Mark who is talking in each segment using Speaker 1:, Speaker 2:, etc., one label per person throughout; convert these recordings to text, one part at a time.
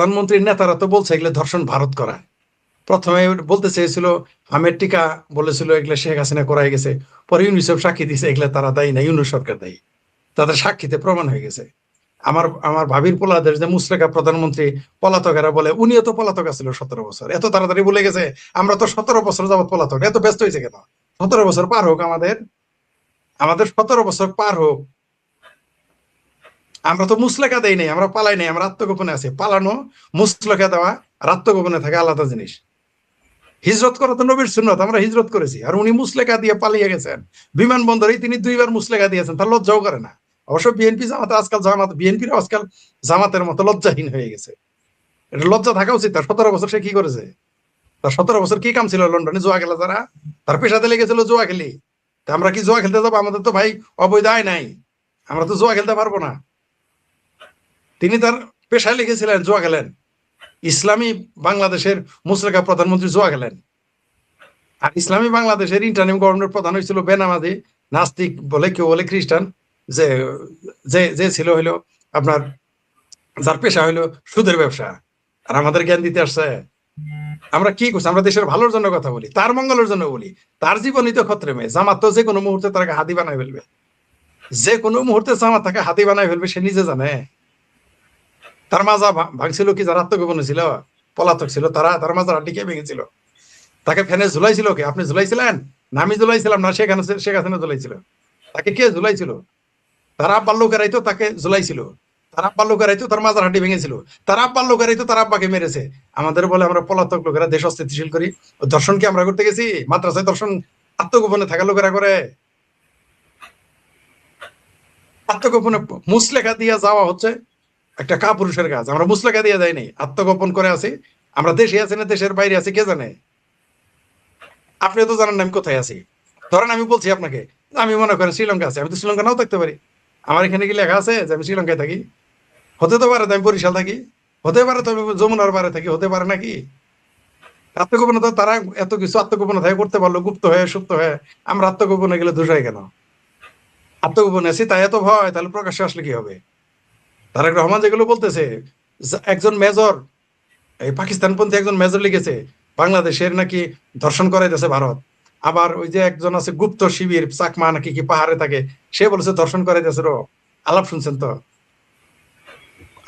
Speaker 1: প্রধানমন্ত্রীর নেতারা তো বলছে এগুলো ধর্ষণ ভারত করা। প্রথমে বলতে চেয়েছিল আমের টিকা, বলেছিল এগুলো শেখ হাসিনা করাই গেছে। পরে ইউনিসেফ সাক্ষী দিয়েছে এগুলো তারা দায়ী না, ইউনিস সরকার দায়ী। তাদের সাক্ষীতে প্রমাণ হয়ে গেছে। আমার আমার ভাবির পোলাদের যে মুসলেকা প্রধানমন্ত্রী পলাতকেরা বলে, উনিও তো পলাতক ছিল 17 বছর। এত তাড়াতাড়ি বলে গেছে আমরা তো 17 বছর যাবত পলাতক, এত ব্যস্ত হয়েছে কেন? 17 বছর পার হোক, আমাদের আমাদের 17 বছর পার হোক। আমরা তো মুসলেকা দেই নাই, আমরা পালাই নাই, আমরা আত্মগোপনে আছি। পালানো, মুসলেকা দেওয়া আর আত্মগোপনে থাকা আলাদা জিনিস। হিজরত করা তো নবীর সুন্নত, আমরা হিজরত করেছি। আর উনি মুসলেকা দিয়ে পালিয়ে গেছেন বিমানবন্দরে, তিনি 2বার মুসলেকা দিয়েছেন, তার লজ্জাও করে না। অবশ্য বিএনপি জামাতে আজকাল বিএনপির আজকাল জামাতের মতো লজ্জাহীন হয়ে গেছে। এটা লজ্জা থাকা উচিত তার। 17 বছর সে কি করেছে? তার 17 বছর কি কাম ছিল লন্ডনে? জুয়া খেলা যারা, তার পেশাতে লেগেছিল জুয়া খেলি। তা আমরা কি জুয়া খেলতে যাবো? আমাদের তো ভাই অবৈধ আয় নাই, আমরা তো জুয়া খেলতে পারবো না। তিনি তার পেশায় লিখেছিলেন জুয়া খেলেন। ইসলামী বাংলাদেশের মুসলেকা প্রধানমন্ত্রী জুয়া খেলেন। আর ইসলামী বাংলাদেশের ইন্টারিম গভর্নমেন্ট প্রধান হয়েছিল বেনামাজি, নাস্তিক বলে, কেউ বলে খ্রিস্টান, যে যে যে ছিল হইলো আপনার, যার পেশা হইলো সুদের ব্যবসা। আর আমাদের জ্ঞান দিতে আসছে। আমরা কি করছি? আমরা দেশের ভালোর জন্য কথা বলি, তার মঙ্গলের জন্য বলি। তার জীবনই তো ক্ষত্রে মেয়ে। জামাত তো যে কোনো মুহূর্তে তাকে হাতি বানায় ফেলবে, যে কোনো মুহূর্তে জামাত তাকে হাতি বানায় ফেলবে, সে নিজে জানে। তার মাজা ভাঙছিল কি যারা আত্মগোপনে ছিল, পলাতক ছিল, তারা তার মাজার হাড্ডি কে ভেঙেছিল? তাকে ফ্যানে ঝুলাইছিল কে? আপনি ঝুলাইছিলেন না? আমি ঝুলাইছিলাম না? সেখানে শেখ হাসিনা ঝুলাইছিল। তাকে কে ঝুলাইছিল? তার আব্বার লোকেরাই তো তাকে ঝুলাইছিল। তার আব্বার লোকেরাই তো তার মাজার হাড্ডি ভেঙেছিল। তার আব্বার লোকেরাই তো তার আব্বাকে মেরেছে। আমাদের বলে আমরা পলাতক লোকেরা দেশ অস্থিতিশীল করি। দর্শন কি আমরা করতে গেছি? মাদ্রাসায় দর্শন আত্মগোপনে থাকা লোকেরা করে। আত্মগোপনে মুসলেখা দিয়ে যাওয়া হচ্ছে একটা কাপুরুষের কাজ। আমরা মুসলেখা দিয়ে যাই নাই, আত্মগোপন করে আছি। আমরা দেশে আছি না দেশের বাইরে আছি কে জানে? আপনি তো জানেন না আমি কোথায় আছি। ধরেন আমি বলছি আপনাকে, আমি মনে করেন শ্রীলঙ্কা আছি, আমি তো শ্রীলঙ্কা নাও থাকতে পারি। আমার এখানে কি লেখা আছে যে আমি শ্রীলঙ্কায় থাকি? হতে তো পারে আমি বরিশাল থাকি, হতে পারে তো আমি যমুনার পারে থাকি, হতে পারে নাকি? আত্মগোপনে তো তারা এত কিছু আত্মগোপনে থাকে করতে পারলো, গুপ্ত হয়ে সুপ্ত হয়ে। আমরা আত্মগোপনে গেলে দোষ হয় কেন? আত্মগোপনে আছি তাই এত ভয়, তাহলে প্রকাশ্যে আসলে কি হবে? তারেক রহমান যেগুলো বলতেছে, একজন মেজর, এই পাকিস্তানপন্থী একজন মেজর লিখেছে বাংলাদেশের নাকি ধর্ষণ করাইতেছে ভারত। আবার ওই যে একজন আছে গুপ্ত শিবির চাকমা নাকি কি পাহাড়ে থাকে, সে বলেছে ধর্ষণ করাইতেছে। আলাপ শুনছেন তো?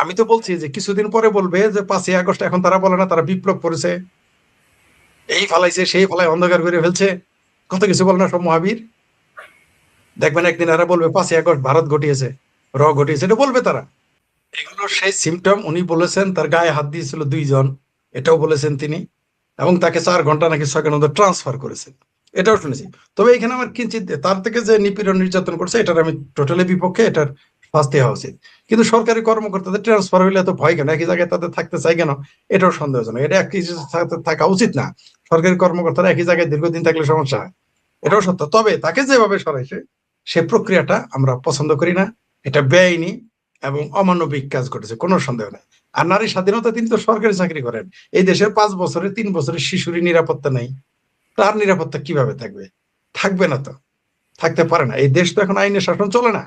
Speaker 1: আমি তো বলছি যে কিছুদিন পরে বলবে যে 5ই আগস্ট, এখন তারা বলে না তারা বিপ্লব করেছে, এই ফালাইছে সেই ফালাই অন্ধকার করে ফেলছে, কত কিছু বলে না সব মহাবীর। দেখবেন একদিন এরা বলবে 5ই আগস্ট ভারত ঘটিয়েছে, ঘটিয়েছে, এটা বলবে তারা। এগুলো সেই সিমটম। উনি বলেছেন তার গায়ে হাত দিয়েছিল 2 জন, এটাও বলেছেন তিনি। এবং তাকে 4 ঘন্টা নাকি 6 ঘন্টা ট্রান্সফার করেছেন, এটাও শুনেছি। তবে এখানে আমার কিঞ্চিত, তার থেকে যে নিপীড়ন নির্যাতন করছে এটার আমি টোটালি বিপক্ষে, এটার শাস্তি হওয়া উচিত। কিন্তু সরকারি কর্মকর্তাদের ট্রান্সফার হইলে এত ভয় কেন? একই জায়গায় তাদের থাকতে চাই কেন? এটাও সন্দেহজনক। এটা একই থাকা উচিত না। সরকারি কর্মকর্তারা একই জায়গায় দীর্ঘদিন থাকলে সমস্যা হয়, এটাও সত্য। তবে তাকে যেভাবে সরাইছে সে প্রক্রিয়াটা আমরা পছন্দ করি না। এটা বেআইনি এবং অমানবিক কাজ ঘটেছে, কোনো সন্দেহ নাই। আর নারী স্বাধীনতা, তিনি তো সরকারি চাকরি করেন। এই দেশের 5 বছরে 3 বছরের শিশুরই নিরাপত্তা নেই। তার নিরাপত্তা কিভাবে থাকবে? থাকবে না তো, থাকতে পারে না। এই দেশ তো এখন আইনের শাসন চলে না।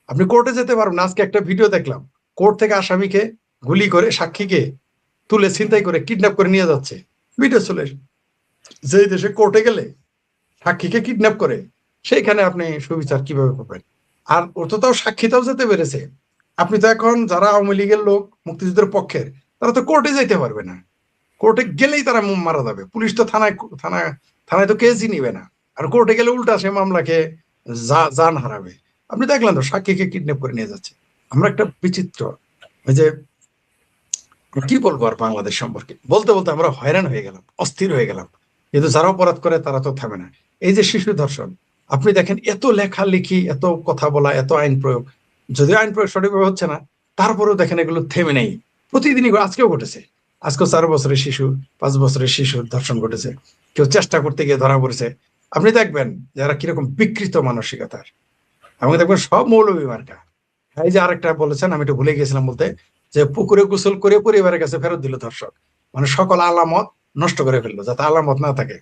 Speaker 1: আপনি কোর্টে যেতে পারবেন না। আজকে একটা ভিডিও দেখলাম, কোর্ট থেকে আসামিকে গুলি করে, সাক্ষীকে তুলে ছিনতাই করে কিডন্যাপ করে নিয়ে যাচ্ছে, ভিডিও চলে। যেই দেশে কোর্টে গেলে সাক্ষীকে কিডন্যাপ করে, সেইখানে আপনি সুবিচার কিভাবে পাবেন? আর ওর তো তাও সাক্ষীটাও যেতে পেরেছে। আপনি তো এখন যারা আওয়ামী লীগের লোক, মুক্তিযুদ্ধের পক্ষের, তারা তো কোর্টে যাইতে পারবে না। কোর্টে গেলেই তারা মারা যাবে। পুলিশ তো থানায় থানায় তো কেসই নিবে না। আর কোর্টে গেলে উল্টা সে মামলাকে জান হারাবে। আপনি দেখলেন তো সাক্ষীকে কিডন্যাপ করে নিয়ে যাচ্ছে। আমরা একটা বিচিত্র, ওই যে কি বলবো আর বাংলাদেশ সম্পর্কে বলতে বলতে আমরা হয়রান হয়ে গেলাম, অস্থির হয়ে গেলাম। কিন্তু যারা অপরাধ করে তারা তো থামে না। এই যে শিশু ধর্ষণ, আপনি দেখেন এত লেখালেখি, এত কথা বলা, এত আইন প্রয়োগ, যদিও আইন প্রয়োগ সঠিকভাবে হচ্ছে না, তারপরেও দেখেন এগুলো থেমে নেই। প্রতিদিনই আজকেও ঘটেছে। আজকেও 4 বছরের শিশু, 5 বছরের শিশুর ধর্ষণ ঘটেছে। কেউ চেষ্টা করতে গিয়ে ধরা পড়েছে। আপনি দেখবেন যারা কিরকম বিকৃত মানসিকতার, এবং দেখবেন সব মৌলবী মার্কা। এই যে আরেকটা বলেছেন, আমি একটু ভুলে গেছিলাম বলতে, যে পুকুরে গোসল করে পরিবারের কাছে ফেরত দিল ধর্ষক। মানে সকল আলামত নষ্ট করে ফেললো, যাতে আলামত না থাকে,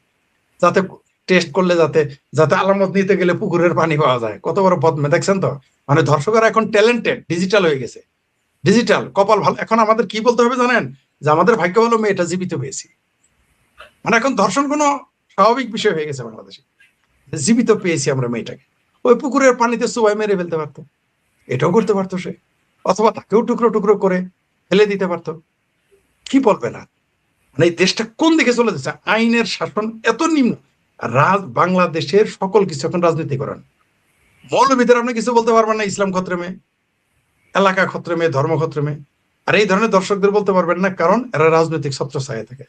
Speaker 1: যাতে টেস্ট করলে যাতে যাতে আলামত নিতে গেলে পুকুরের পানি পাওয়া যায়। কত বড় বদমে দেখছেন তো? মানে ধর্ষকরা এখন ট্যালেন্টেড, ডিজিটাল হয়ে গেছে। ডিজিটাল কপাল ভালো। এখন আমাদের কি বলতে হবে জানেন, যে আমাদের ভাগ্য ভালো মেয়েটা জীবিত পেয়েছি। মানে এখন ধর্ষণ কোনো স্বাভাবিক বিষয় হয়ে গেছে বাংলাদেশে, জীবিত পেয়েছি আমরা মেয়েটাকে। ওই পুকুরের পানিতে চুবাই মেরে ফেলতে পারতো, এটাও করতে পারতো সে, অথবা তাকেও টুকরো টুকরো করে ফেলে দিতে পারতো। কি বলবে না, মানে এই দেশটা কোন দিকে চলে যাচ্ছে, আইনের শাসন এত নিম্ন। বাংলাদেশের সকল কিছু এখন রাজনীতি করেন, মৌলবীদের আপনি কিছু বলতে পারবেন না, ইসলাম খত্রেমে, এলাকা খত্রেমে, ধর্ম খত্রেমে। আর এই ধরনের দর্শকদের বলতে পারবেন না, কারণ এরা রাজনৈতিক ছত্রছায়া থাকে।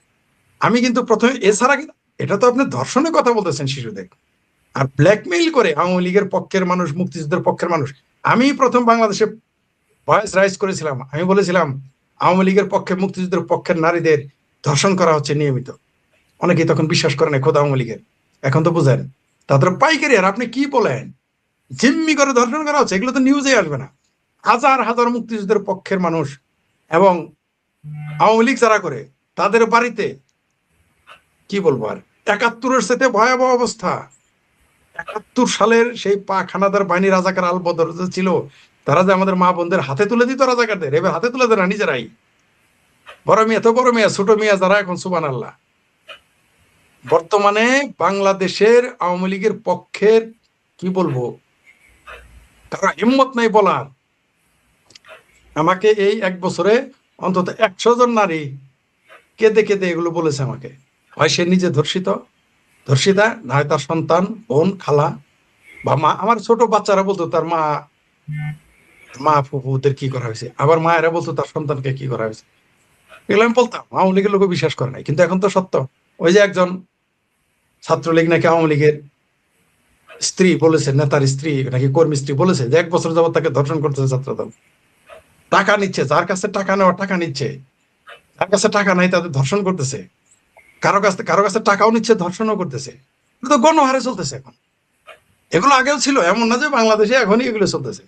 Speaker 1: আমি কিন্তু প্রথমে এছাড়া এটা তো আপনি ধর্ষণের কথা বলতেছেন শিশুদের, আর ব্ল্যাকমেইল করে আওয়ামী লীগের পক্ষের মানুষ, মুক্তিযুদ্ধের পক্ষের মানুষ। আমি প্রথম বাংলাদেশে ভয়েস রাইজ করেছিলাম, আমি বলেছিলাম আওয়ামী লীগের পক্ষে, মুক্তিযুদ্ধের পক্ষের নারীদের ধর্ষণ করা হচ্ছে নিয়মিত। অনেকেই তখন বিশ্বাস করে না, খোদ আওয়ামী লীগের। এখন তো বুঝেন তাদের পাইকারি। আর আপনি কি বলেন, জিম্মি করে ধর্ষণ করা হচ্ছে, এগুলো তো নিউজে আসবে না। হাজার হাজার মুক্তিযুদ্ধের পক্ষের মানুষ এবং আওয়ামী লীগ যারা করে তাদের বাড়িতে, কি বলবো আর, ৭১-এর সাথে ভয়াবহ অবস্থা। ৭১ সালের সেই খানাদার বাহিনী, রাজাকার আল বদর ছিল, তারা যে আমাদের মা বোনদের হাতে তুলে দিত রাজাকারদের, এবার হাতে তুলে দেয় না, নিজেরাই। বড় মিয়া তো বড় মিয়া, ছোট মিয়া যারা এখন সুবান আল্লাহ। বর্তমানে বাংলাদেশের আওয়ামী লীগের পক্ষের, কি বলবো, তারা হিম্মত নাই বলার। আমাকে এই 1 বছরে অন্তত 100 জন নারী কেঁদে কেঁদে এগুলো বলেছে আমাকে। হয় সে নিজে ধর্ষিতা, না হয় তার সন্তান, বোন, খালা বা মা। আমার ছোট বাচ্চারা বলতো তার মা, ফুফুদের কি করা হয়েছে, আবার মায়েরা বলতো তার সন্তানকে কি করা হয়েছে। এগুলো আমি বলতাম, আওয়ামী লীগের লোক বিশ্বাস করে নাই, কিন্তু এখন তো সত্য। ওই যে একজন ছাত্রলীগ নাকি আওয়ামী লীগের স্ত্রী বলেছে, নেতার স্ত্রী নাকি কর্মী স্ত্রী বলেছে যে 1 বছর যাবত তাকে ধর্ষণ করতেছে ছাত্রদল। টাকা নিচ্ছে, যার কাছে টাকা নেওয়ার টাকা নিচ্ছে, যার কাছে টাকা নাই তাদের ধর্ষণ করতেছে। কারো কাছে টাকাও নিচ্ছে, ধর্ষণও করতেছে। এগুলো তো গণহারে চলতেছে এখন। এগুলো আগেও ছিল, এমন না যে বাংলাদেশে এখনই এগুলো চলতেছে।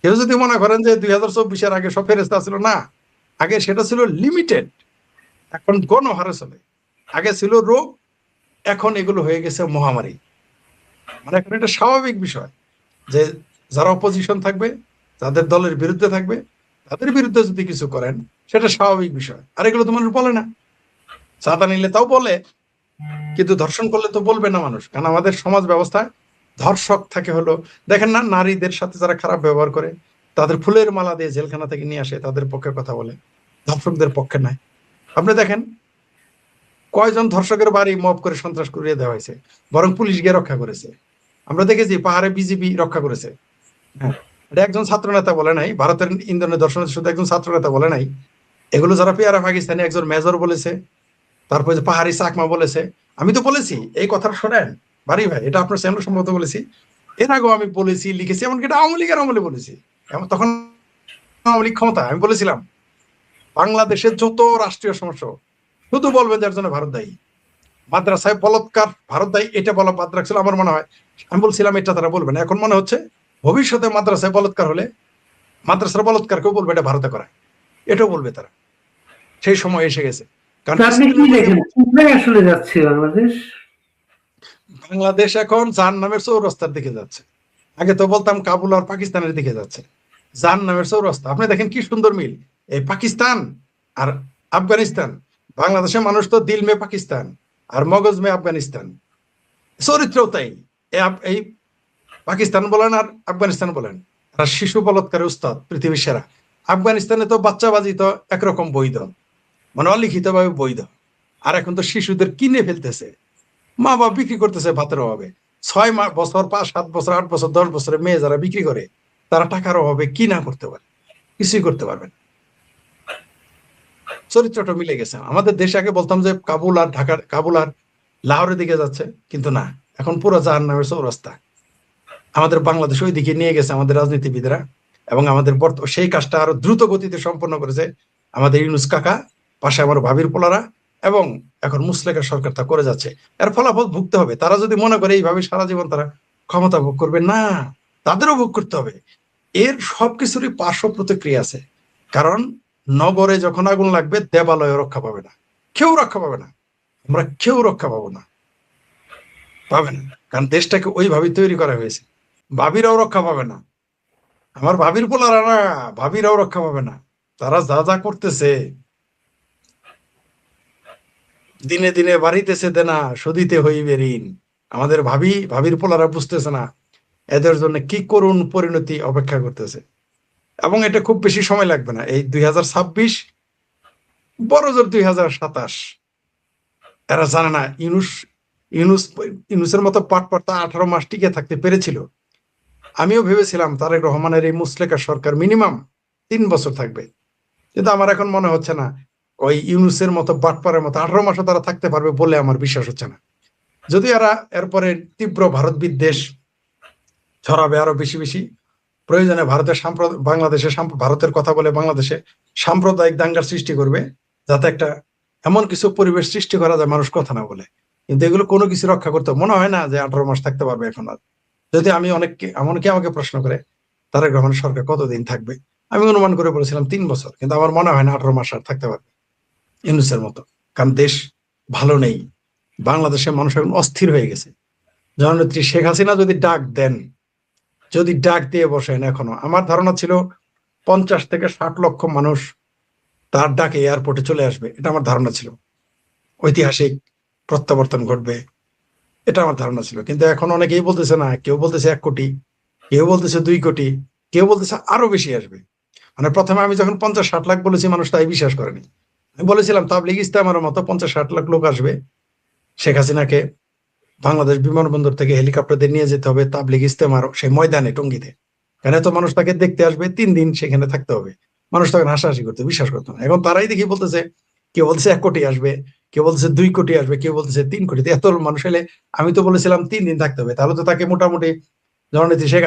Speaker 1: কেউ যদি মনে করেন যে 2024-এর আগে সব ফেরেস্তা ছিল, না, আগে সেটা ছিল লিমিটেড, এখন গণহারে চলে। আগে ছিল রোগ, এখন এগুলো হয়ে গেছে মহামারী। মানে এখন এটা স্বাভাবিক বিষয় যে যারা অপোজিশন থাকবে, যাদের দলের বিরুদ্ধে থাকবে, তাদের বিরুদ্ধে যদি কিছু করেন, সেটা স্বাভাবিক বিষয়। আর এগুলো তো মানুষ বলে না। চাঁদা নিলে তাও বলে, কিন্তু ধর্ষণ করলে তো বলবে না মানুষ, কারণ আমাদের সমাজ ব্যবস্থায় ধর্ষক থাকে হলো, দেখেন না, নারীদের সাথে যারা খারাপ ব্যবহার করে তাদের ফুলের মালা দিয়ে জেলখানা থেকে নিয়ে আসে, তাদের পক্ষে কথা বলে, ধর্ষকদের পক্ষে নাই। আপনি দেখেন কয়জন ধর্ষকের বাড়ি মব করে সন্ত্রাস করিয়ে দেওয়া হয়েছে, বরং পুলিশ গিয়ে রক্ষা করেছে। আমরা দেখেছি পাহাড়ে বিজেপি রক্ষা করেছে। হ্যাঁ, এটা একজন ছাত্র নেতা বলে নাই, ভারতের ইন্ধনে ধর্ষণের শুধু একজন ছাত্র নেতা বলে নাই, এগুলো যারা পেয়ারা পাকিস্তানি একজন মেজর বলেছে, তারপরে যে পাহাড়ি চাকমা বলেছে। আমি তো বলেছি এই কথাটা শোনেন বাড়ি ভাই, এটা আপনার চ্যানেল সম্মত বলেছি, এর আগেও আমি বলেছি, লিখেছি, এমনকি এটা আওয়ামী লীগের আমলে বলেছি। তখন আওয়ামী লীগ ক্ষমতা, আমি বলেছিলাম বাংলাদেশের যত রাষ্ট্রীয় সমস্যা শুধু বলবেন যার জন্য ভারত দায়ী। মাদ্রাসায় বলৎকার ভারত দায়ী, এটা বলা বাদ রাখছিল আমার মনে হয়। আমি বলছিলাম এটা তারা বলবে না, এখন মনে হচ্ছে ভবিষ্যতে মাদ্রাসায় বলৎকার হলে মাদ্রাসার বলৎকারকেও বলবে এটা ভারতে করা, এটাও বলবে তারা। সেই সময় এসে গেছে। কারণ
Speaker 2: আপনি কি দেখেন কোথায় আসলে যাচ্ছে বাংলাদেশ?
Speaker 1: বাংলাদেশ এখন জাহান্নামের চৌরাস্তার দিকে যাচ্ছে। আগে তো বলতাম কাবুল আর পাকিস্তানের দিকে যাচ্ছে, জাহান্নামের চৌরাস্তা। আপনি দেখেন কি সুন্দর মিল, এই পাকিস্তান আর আফগানিস্তান। বাংলাদেশের মানুষ তো দিল মে পাকিস্তান আর মগজ মে আফগানিস্তান, চরিত্রও তাই। এই পাকিস্তান বলেন আর আফগানিস্তান বলেন, আর শিশু বলৎকারের উস্তাদ পৃথিবীর সেরা। আফগানিস্তানে তো বাচ্চাবাজি তো একরকম বৈধ, মানে অলিখিত ভাবে বৈধ। আর এখন তো শিশুদের কিনে ফেলতেছে, মা বাবা বিক্রি করতেছে ভাতের অভাবে। 6 বছর, 5, 7 বছর, 8 বছর, 10 বছরের মেয়ে যারা বিক্রি করে, তারা টাকার অভাবে কি না করতে পারে, কিছুই করতে পারবেন। চরিত্রটা মিলে গেছে। আমাদের দেশে আগে বলতাম যে কাবুল আর লাহোরের দিকে যাচ্ছে, কিন্তু না, এখন পুরো জাহান্নামের চৌরাস্তা। আমাদের বাংলাদেশ ওই দিকে নিয়ে গেছে আমাদের রাজনীতিবিদরা, এবং আমাদের সেই কাজটা আরো দ্রুত গতিতে সম্পন্ন করেছে আমাদের ইউনূস কাকা, পাশে আমার ভাবির পোলারা, এবং এখন মুসলেকা সরকার তা করে যাচ্ছে। এর ফলাফল ভুগতে হবে। তারা যদি মনে করে এইভাবে সারা জীবন তারা ক্ষমতা ভোগ করবে, না, তাদেরও ভোগ করতে হবে। এর সবকিছুরই পার্শ্ব প্রতিক্রিয়া আছে। কারণ নগরে যখন আগুন লাগবে, দেবালয় রক্ষা পাবে না, কেউ রক্ষা পাবে না, আমরা কেউ রক্ষা পাবো না, পাবে না। কারণ দেশটাকে ওইভাবে তৈরি করা হয়েছে। ভাবিরাও রক্ষা পাবে না, আমার ভাবির পোলারা না, ভাবিরাও রক্ষা পাবে না। তারা যা যা করতেছে, দিনে দিনে বাড়িতেছে দেনা, শোধিতে হইবে ঋণ। আমাদের ভাবির পোলারা বুঝতেছে না এদের জন্য কি করুণ পরিণতি অপেক্ষা করতেছে। এবং এটা খুব বেশি সময় লাগবে না, এই 2026, বড় জোর 2027। এরা জানে না ইউনুস ইউনুসের মতো পাটপাড়া 18 মাস টিকে থাকতে পেরেছিল। আমিও ভেবেছিলাম তারেক রহমানের এই মুসলেকা সরকার মিনিমাম 3 বছর থাকবে, কিন্তু আমার এখন মনে হচ্ছে না ওই ইউনুসের মতো বাটপারের মতো 18 মাসও তারা থাকতে পারবে বলে আমার বিশ্বাস হচ্ছে না। যদি এরা এরপরে তীব্র ভারত বিদ্বেষ ছড়াবে আরো বেশি বেশি, প্রয়োজনে ভারতের কথা বলে বাংলাদেশে সাম্প্রদায়িক দাঙ্গার সৃষ্টি করবে, যাতে একটা এমন কিছু পরিবেশ সৃষ্টি করা যায় মানুষ কথা না বলে। কিন্তু এগুলো কোনো কিছু রক্ষা করতে মনে হয় না যে 18 মাস থাকতে পারবে এখন আর। যদি আমি এমনকি আমাকে প্রশ্ন করে তারেক রহমান সরকার কতদিন থাকবে, আমি অনুমান করে বলেছিলাম 3 বছর, কিন্তু আমার মনে হয় না 18 মাস আর থাকতে পারবে ইউনূসের মতো। কারণ দেশ ভালো নেই, বাংলাদেশের মানুষ এখন অস্থির হয়ে গেছে। জননেত্রী শেখ হাসিনা যদি ডাক দিয়ে বসেন, এখনো আমার ধারণা ছিল 50 থেকে 60 লক্ষ মানুষ তার ডাকে এয়ারপোর্টে চলে আসবে, এটা আমার ধারণা ছিল। ঐতিহাসিক প্রত্যাবর্তন ঘটবে, এটা আমার ধারণা ছিল। কিন্তু এখন অনেকেই বলতেছে না, কেউ বলতেছে 1 কোটি, কেউ বলতেছে 2 কোটি, কেউ বলতেছে আরো বেশি আসবে। মানে প্রথমে আমি যখন 50-60 লাখ বলেছি, মানুষ তাই বিশ্বাস করেনি। আমি বলেছিলাম তাবলিগ ইস্তেমার মতো 50-60 লাখ লোক আসবে, শেখ হাসিনাকে বাংলাদেশ বিমানবন্দর থেকে হেলিকপ্টার দিয়ে নিয়ে যেতে হবে তাবলিগ ইস্তেমার সেই ময়দানে টঙ্গীতে। কেন এত মানুষ তাকে দেখতে আসবে, 3 দিন সেখানে থাকতে হবে। মানুষ তখন হাসাহাসি করতে, বিশ্বাস করতো না। এখন তারাই দেখি বলতেছে, কেউ বলতেছে 1 কোটি আসবে, কেউ বলতেছে 2 কোটি আসবে, কেউ বলতেছে 3 কোটি। এত মানুষ এলে আমি তো বলেছিলাম 3 দিন থাকতে হবে, তাহলে তো তাকে মোটামুটি জননেত্রী শেখ